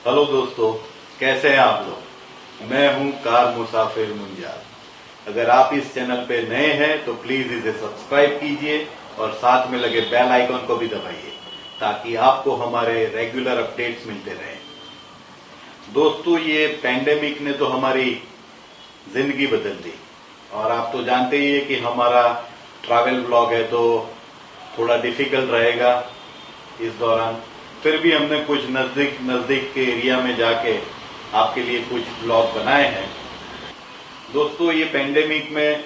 Hello दोस्तों, कैसे हैं आप लोग। मैं हूं कार मुसाफिर मुंजाल। अगर आप इस चैनल पे नए हैं तो प्लीज इसे सब्सक्राइब कीजिए और साथ में लगे बेल आइकन को भी दबाइए ताकि आपको हमारे रेगुलर अपडेट्स मिलते रहें। दोस्तों, ये पैंडेमिक ने तो हमारी जिंदगी बदल दी और आप तो जानते ही है कि हमारा ट्रैवल ब्लॉग है तो थोड़ा डिफिकल्ट रहेगा इस दौरान। फिर भी हमने कुछ नजदीक के एरिया में जाके आपके लिए कुछ ब्लॉग बनाए हैं। दोस्तों, ये पेंडेमिक में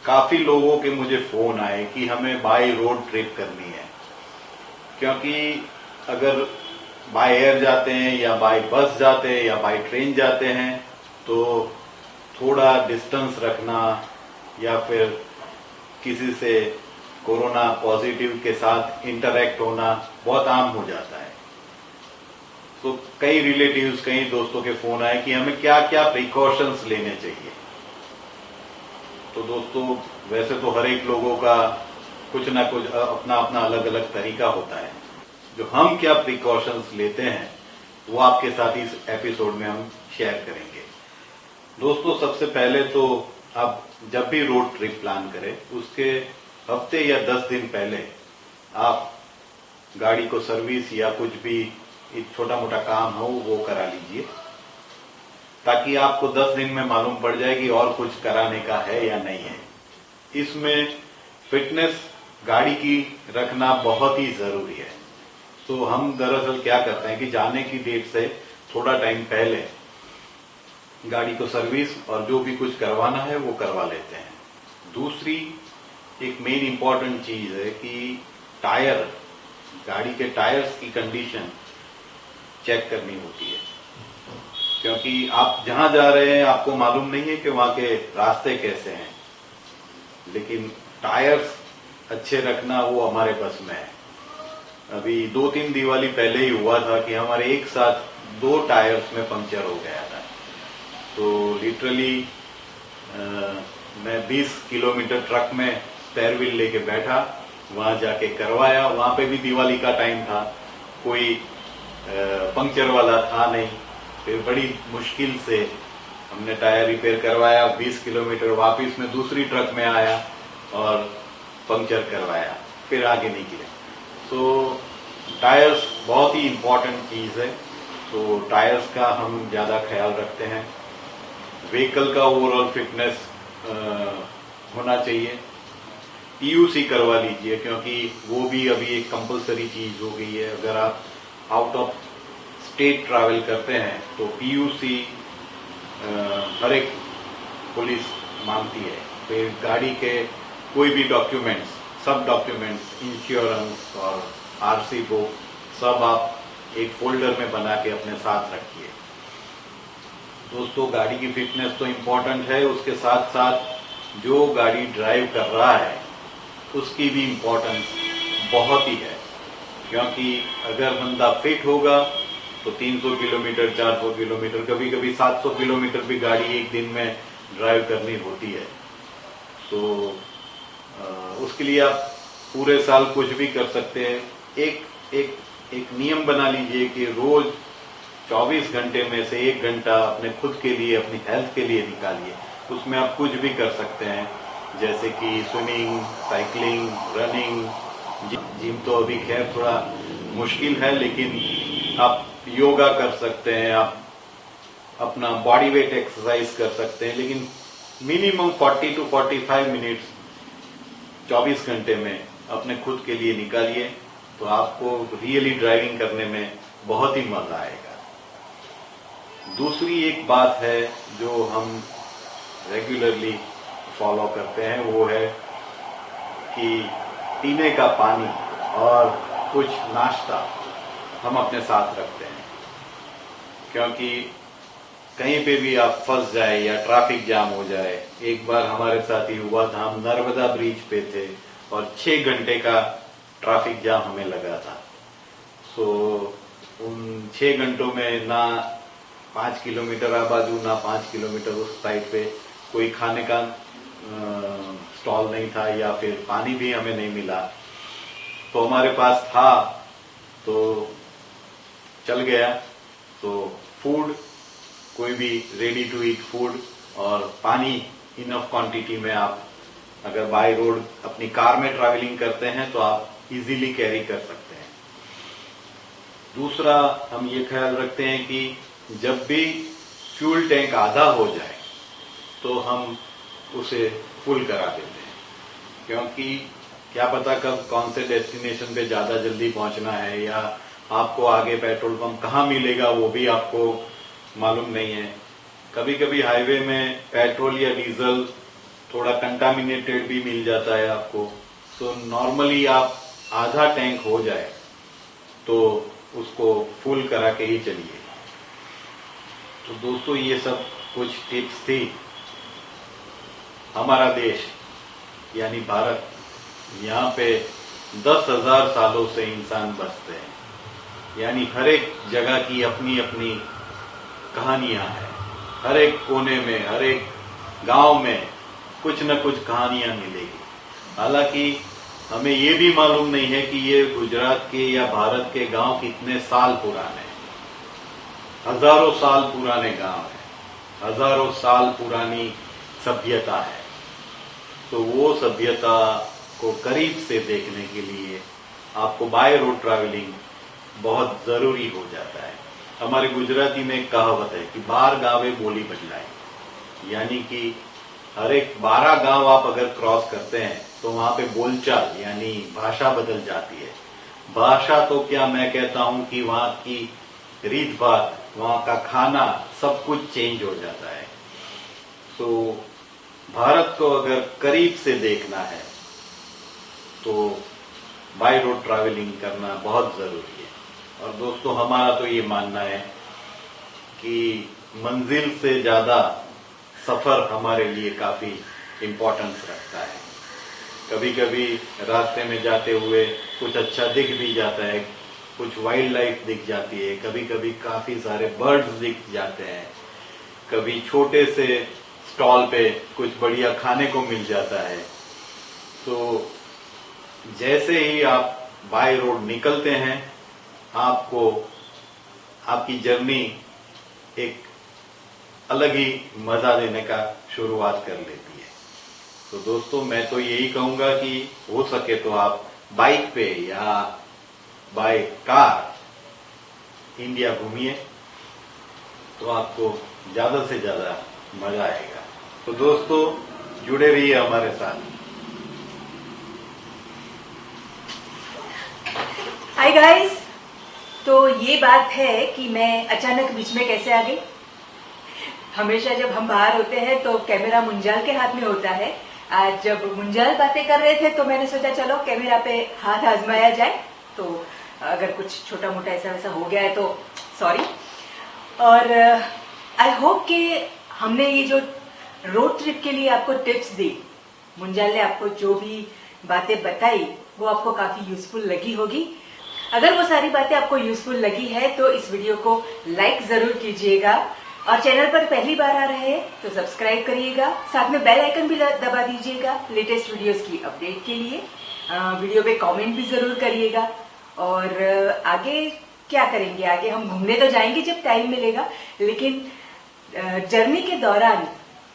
काफी लोगों के मुझे फोन आए कि हमें बाय रोड ट्रिप करनी है, क्योंकि अगर बाय एयर जाते हैं या बाय बस जाते हैं या बाय ट्रेन जाते हैं तो थोड़ा डिस्टेंस रखना या फिर किसी से कोरोना पॉजिटिव के साथ इंटरेक्ट होना बहुत आम हो जाता है। तो कई रिलेटिव्स, कई दोस्तों के फोन आए कि हमें क्या क्या प्रिकॉशंस लेने चाहिए। तो दोस्तों, वैसे तो हर एक लोगों का कुछ ना कुछ अपना अपना अलग अलग तरीका होता है। जो हम क्या प्रिकॉशंस लेते हैं वो आपके साथ इस एपिसोड में हम शेयर करेंगे। दोस्तों, सबसे पहले तो आप जब भी रोड ट्रिप प्लान करें उसके हफ्ते या 10 दिन पहले आप गाड़ी को सर्विस या कुछ भी एक छोटा मोटा काम हो वो करा लीजिए, ताकि आपको 10 दिन में मालूम पड़ जाए कि और कुछ कराने का है या नहीं है। इसमें फिटनेस गाड़ी की रखना बहुत ही जरूरी है। तो हम दरअसल क्या करते हैं कि जाने की डेट से थोड़ा टाइम पहले गाड़ी को सर्विस और जो भी कुछ करवाना है वो करवा लेते हैं। दूसरी एक मेन इंपॉर्टेंट चीज है कि टायर, गाड़ी के टायर्स की कंडीशन चेक करनी होती है, क्योंकि आप जहां जा रहे हैं आपको मालूम नहीं है कि वहां के रास्ते कैसे हैं, लेकिन टायर्स अच्छे रखना वो हमारे बस में है। अभी 2-3 दिवाली पहले ही हुआ था कि हमारे एक साथ 2 टायर्स में पंक्चर हो गया था। तो लिटरली मैं 20 किलोमीटर ट्रक में स्पेयर व्हील लेके बैठा, वहां जाके करवाया। वहां पे भी दिवाली का टाइम था, कोई पंक्चर वाला था नहीं। फिर बड़ी मुश्किल से हमने टायर रिपेयर करवाया, 20 किलोमीटर वापिस में दूसरी ट्रक में आया और पंक्चर करवाया, फिर आगे निकले। तो टायर्स बहुत ही इंपॉर्टेंट चीज है, तो टायर्स का हम ज्यादा ख्याल रखते हैं। व्हीकल का ओवरऑल फिटनेस होना चाहिए। पीयूसी करवा लीजिए, क्योंकि वो भी अभी एक कंपलसरी चीज हो गई है। अगर आप आउट ऑफ स्टेट ट्रैवल करते हैं तो पीयूसी हर एक पुलिस मांगती है। फिर गाड़ी के कोई भी डॉक्यूमेंट्स, सब डॉक्यूमेंट्स, इंश्योरेंस और आरसी बुक, सब आप एक फोल्डर में बना के अपने साथ रखिए। दोस्तों, गाड़ी की फिटनेस तो इम्पोर्टेंट है, उसके साथ साथ जो गाड़ी ड्राइव कर रहा है उसकी भी इम्पोर्टेंस बहुत ही है, क्योंकि अगर बंदा फिट होगा तो 300 किलोमीटर, 400 किलोमीटर, कभी कभी 700 किलोमीटर भी गाड़ी एक दिन में ड्राइव करनी होती है। तो उसके लिए आप पूरे साल कुछ भी कर सकते हैं। एक नियम बना लीजिए कि रोज 24 घंटे में से 1 घंटा अपने खुद के लिए, अपनी हेल्थ के लिए निकालिए। उसमें आप कुछ भी कर सकते हैं, जैसे कि स्विमिंग, साइकिलिंग, रनिंग। जिम तो अभी खैर थोड़ा मुश्किल है, लेकिन आप योगा कर सकते हैं, आप अपना बॉडी वेट एक्सरसाइज कर सकते हैं, लेकिन मिनिमम 40 to 45 मिनट्स 24 घंटे में अपने खुद के लिए निकालिए, तो आपको रियली ड्राइविंग करने में बहुत ही मजा आएगा। दूसरी एक बात है जो हम रेगुलरली फॉलो करते हैं, वो है कि पीने का पानी और कुछ नाश्ता हम अपने साथ रखते हैं, क्योंकि कहीं पे भी आप फंस जाए या ट्रैफिक जाम हो जाए। एक बार हमारे साथ ही हुआ था, हम नर्मदा ब्रिज पे थे और 6 घंटे का ट्रैफिक जाम हमें लगा था। सो उन 6 घंटों में ना 5 किलोमीटर आ बाजू, ना 5 किलोमीटर उस साइड पे कोई खाने का स्टॉल नहीं था या फिर पानी भी हमें नहीं मिला। तो हमारे पास था तो चल गया, तो फूड, कोई भी रेडी टू ईट फूड और पानी इनफ क्वांटिटी में आप अगर बाय रोड अपनी कार में ट्रैवलिंग करते हैं तो आप इजीली कैरी कर सकते हैं। दूसरा, हम ये ख्याल रखते हैं कि जब भी फ्यूल टैंक आधा हो जाए तो हम उसे फुल करा देते हैं, क्योंकि क्या पता कब कौन से डेस्टिनेशन पे ज्यादा जल्दी पहुंचना है या आपको आगे पेट्रोल पंप कहाँ मिलेगा वो भी आपको मालूम नहीं है। कभी कभी हाईवे में पेट्रोल या डीजल थोड़ा कंटामिनेटेड भी मिल जाता है आपको, तो नॉर्मली आप आधा टैंक हो जाए तो उसको फुल करा के ही चलिए। तो दोस्तों, ये सब कुछ टिप्स थी। हमारा देश यानी भारत, यहाँ पे 10,000 सालों से इंसान बसते हैं, यानी हर एक जगह की अपनी अपनी कहानियां हैं। हर एक कोने में, हर एक गांव में कुछ न कुछ कहानियां मिलेगी। हालांकि हमें ये भी मालूम नहीं है कि ये गुजरात के या भारत के गांव कितने साल पुराने हैं। हजारों साल पुराने गांव हैं, हजारों साल पुरानी सभ्यता है। तो वो सभ्यता को करीब से देखने के लिए आपको बाय रोड ट्रैवलिंग बहुत जरूरी हो जाता है। हमारे गुजराती में एक कहावत है कि 12 गांवे बोली बदलाई, यानी कि हर एक 12 गांव आप अगर क्रॉस करते हैं तो वहां पे बोलचाल यानी भाषा बदल जाती है। भाषा तो क्या, मैं कहता हूं कि वहां की रीत बात, वहां का खाना, सब कुछ चेंज हो जाता है। तो भारत को अगर करीब से देखना है तो बाय रोड ट्रैवलिंग करना बहुत जरूरी है। और दोस्तों, हमारा तो ये मानना है कि मंजिल से ज्यादा सफर हमारे लिए काफी इम्पोर्टेंस रखता है। कभी कभी रास्ते में जाते हुए कुछ अच्छा दिख भी जाता है, कुछ वाइल्ड लाइफ दिख जाती है, कभी कभी काफी सारे बर्ड्स दिख जाते हैं, कभी छोटे से स्टॉल पे कुछ बढ़िया खाने को मिल जाता है। तो जैसे ही आप बाय रोड निकलते हैं, आपको आपकी जर्नी एक अलग ही मजा देने का शुरुआत कर लेती है। तो दोस्तों, मैं तो यही कहूंगा कि हो सके तो आप बाइक पे या बाय कार इंडिया घूमिए, तो आपको ज्यादा से ज्यादा मजा आएगा। तो दोस्तों, जुड़े रहिए हमारे साथ। हाय गाइस, तो ये बात है कि मैं अचानक बीच में कैसे आ गई। हमेशा जब हम बाहर होते हैं तो कैमरा मुंजाल के हाथ में होता है। आज जब मुंजाल बातें कर रहे थे तो मैंने सोचा चलो कैमरा पे हाथ आजमाया जाए। तो अगर कुछ छोटा मोटा ऐसा वैसा हो गया है तो सॉरी। और आई होप कि हमने ये जो रोड ट्रिप के लिए आपको टिप्स दी, मुंजाल ने आपको जो भी बातें बताई वो आपको काफी यूजफुल लगी होगी। अगर वो सारी बातें आपको यूजफुल लगी है तो इस वीडियो को लाइक जरूर कीजिएगा और चैनल पर पहली बार आ रहे हैं तो सब्सक्राइब करिएगा, साथ में बेल आइकन भी दबा दीजिएगा लेटेस्ट वीडियोस की अपडेट के लिए। वीडियो पे कमेंट भी जरूर करिएगा। और आगे क्या करेंगे, आगे हम घूमने तो जाएंगे जब टाइम मिलेगा, लेकिन जर्नी के दौरान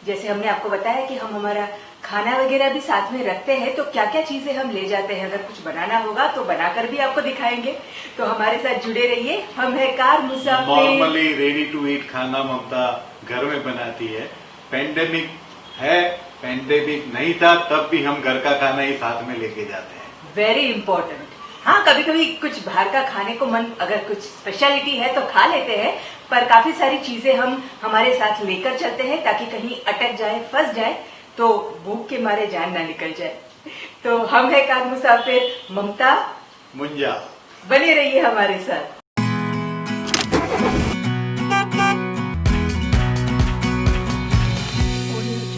जैसे हमने आपको बताया कि हम हमारा खाना वगैरह भी साथ में रखते हैं, तो क्या क्या चीजें हम ले जाते हैं, अगर कुछ बनाना होगा तो बनाकर भी आपको दिखाएंगे। तो हमारे साथ जुड़े रहिए। हम है car Musafir. Normally ready to eat खाना ममता घर में बनाती है। पेंडेमिक है, पेंडेमिक नहीं था तब भी हम घर का खाना ही साथ में लेके जाते हैं। Very important. हाँ, कभी कभी कुछ बाहर का खाने को मन, अगर कुछ स्पेशलिटी है तो खा लेते हैं, पर काफी सारी चीजें हम हमारे साथ लेकर चलते हैं ताकि कहीं अटक जाए, फंस जाए तो भूख के मारे जान ना निकल जाए। तो हम है कार मुसाफिर, ममता मुंजा। बने रहिए हमारे साथ।